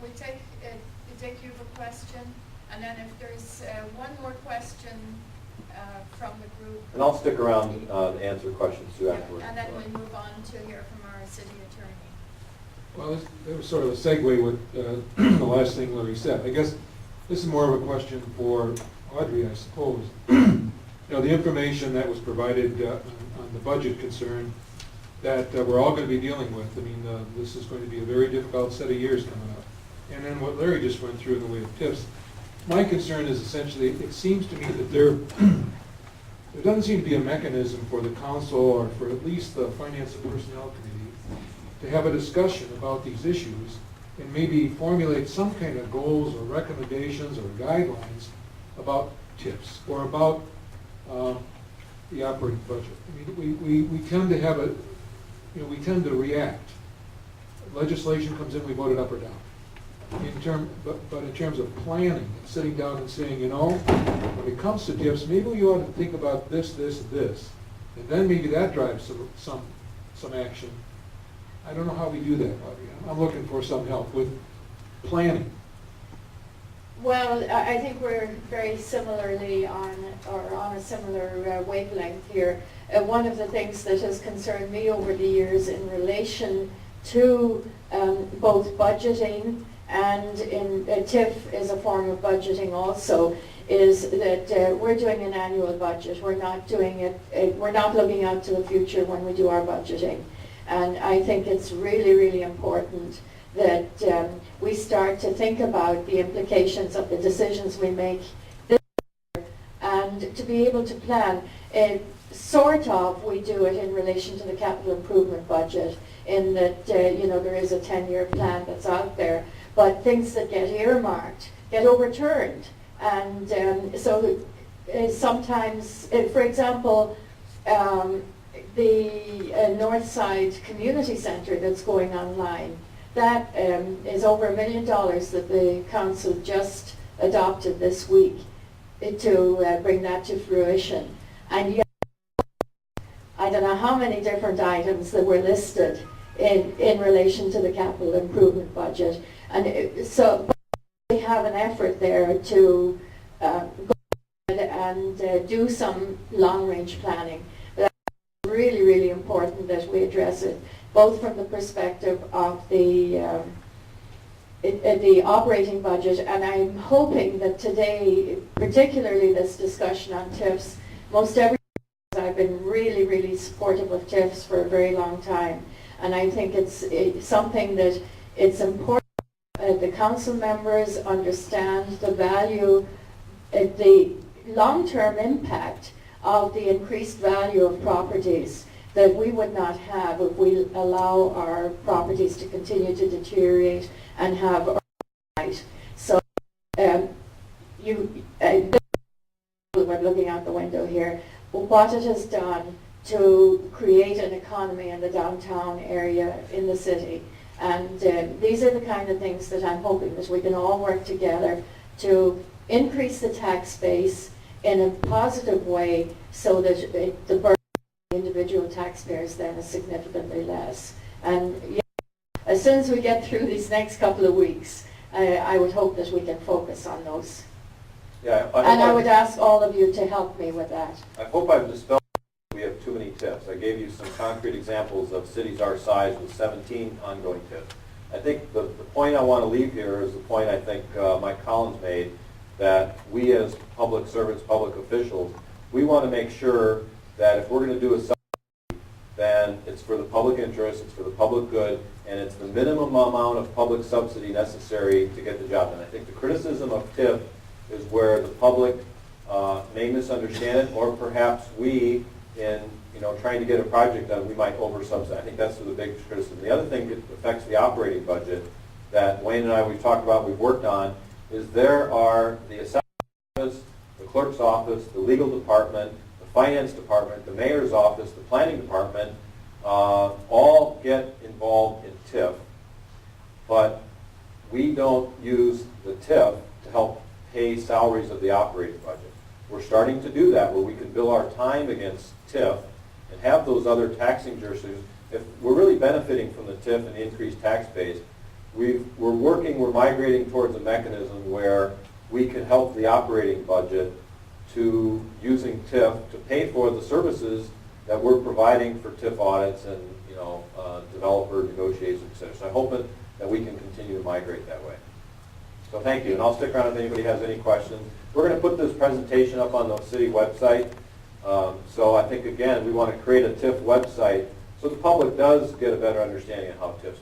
we take you have a question, and then if there's one more question from the group. And I'll stick around to answer questions too afterwards. And then we'll move on to hear from our city attorney. Well, that was sort of a segue with the last thing Larry said. I guess this is more of a question for Audrey, I suppose. You know, the information that was provided on the budget concern that we're all going to be dealing with. I mean, this is going to be a very difficult set of years coming up. And then what Larry just went through in the way of TIFs. My concern is essentially, it seems to me that there doesn't seem to be a mechanism for the council or for at least the Finance and Personnel Committee to have a discussion about these issues and maybe formulate some kind of goals or recommendations or guidelines about TIFs or about the operating budget. I mean, we tend to have we tend to react. Legislation comes in, we vote it up or down. But in terms of planning and sitting down and saying, you know, when it comes to TIFs, maybe you ought to think about this, this, and this, and then maybe that drives some action. I don't know how we do that, Audrey. I'm looking for some help with planning. Well, I think we're very similarly on a similar wavelength here. One of the things that has concerned me over the years in relation to both budgeting and in TIF is a form of budgeting also, is that we're doing an annual budget. We're not doing it, we're not looking out to the future when we do our budgeting. And I think it's really, really important that we start to think about the implications of the decisions we make this year and to be able to plan. Sort of, we do it in relation to the capital improvement budget in that, you know, there is a 10-year plan that's out there, but things that get earmarked get overturned. And so sometimes, for example, the North Side Community Centre that's going online, that is over $1 million that the council just adopted this week to bring that to fruition. And yet, I don't know how many different items that were listed in relation to the capital improvement budget. And so we have an effort there to go ahead and do some long-range planning. But it's really, really important that we address it, both from the perspective of the operating budget, and I'm hoping that today, particularly this discussion on TIFs, most every I've been really, really supportive of TIFs for a very long time, and I think it's something that it's important the council members understand the value, the long-term impact of the increased value of properties that we would not have if we allow our properties to continue to deteriorate and have right. So we're looking out the window here, what it has done to create an economy in the downtown area in the city. And these are the kind of things that I'm hoping that we can all work together to increase the tax base in a positive way so that the burden of individual taxpayers then is significantly less. And as soon as we get through these next couple of weeks, I would hope that we can focus on those. Yeah, I would ask all of you to help me with that. I hope I've dispelled we have too many TIFs. I gave you some concrete examples of cities our size with 17 ongoing TIFs. I think the point I want to leave here is the point I think Mike Collins made, that we as public servants, public officials, we want to make sure that if we're going to do a subsidy, then it's for the public interest, it's for the public good, and it's the minimum amount of public subsidy necessary to get the job done. I think the criticism of TIF is where the public may misunderstand it, or perhaps we, in trying to get a project done, we might over-subsidize. I think that's the big criticism. The other thing that affects the operating budget that Wayne and I, we've talked about, we've worked on, is there are the assessment office, the clerk's office, the legal department, the finance department, the mayor's office, the planning department, all get involved in TIF, but we don't use the TIF to help pay salaries of the operating budget. We're starting to do that where we can bill our time against TIF and have those other taxing jurisdictions. If we're really benefiting from the TIF and the increased tax base, we're migrating towards a mechanism where we can help the operating budget to using TIF to pay for the services that we're providing for TIF audits and, developer negotiations, et cetera. So I hope that we can continue to migrate that way. So thank you, and I'll stick around if anybody has any questions. We're going to put this presentation up on the city website. So I think, again, we want to create a TIF website so the public does get a better understanding of how TIFs work.